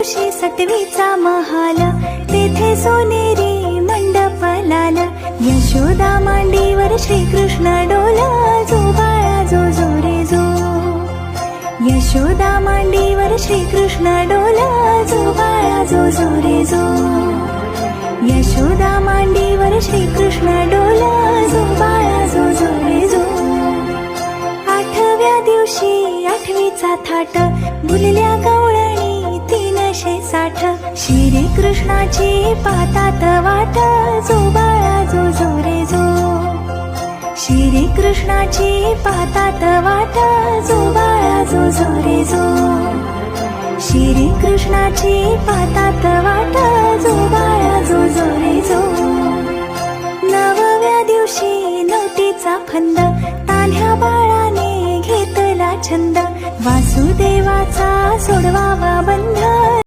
सटवीचा महाल, तेथे सोनेरी मंडप लाल. यशोदा मांडीवर श्रीकृष्ण डोला, जो बाळा जो जो रे जो. यशोदा मांडीवर श्रीकृष्ण डोला, जो बाळा जो जो रे जो. यशोदा मांडीवर श्रीकृष्ण डोला, जो बाळा जो जो रे जो. आठव्या दिवशी आठवीचा थाट, भुलल्या गवळणी 360. श्रीकृष्णाची पातात वाट, जो बाळा जो जो रे जो. श्रीकृष्णाची पातात वाट, जो बाळा जो जो रे जो. श्रीकृष्णाची पातात वाट, जो बाळा जो जो रे जो. नवव्या दिवशी नवतीचा फंद, तान्ह्या बाळाने घेतला छंद. वासुदेवाचा सोडवावा बंध,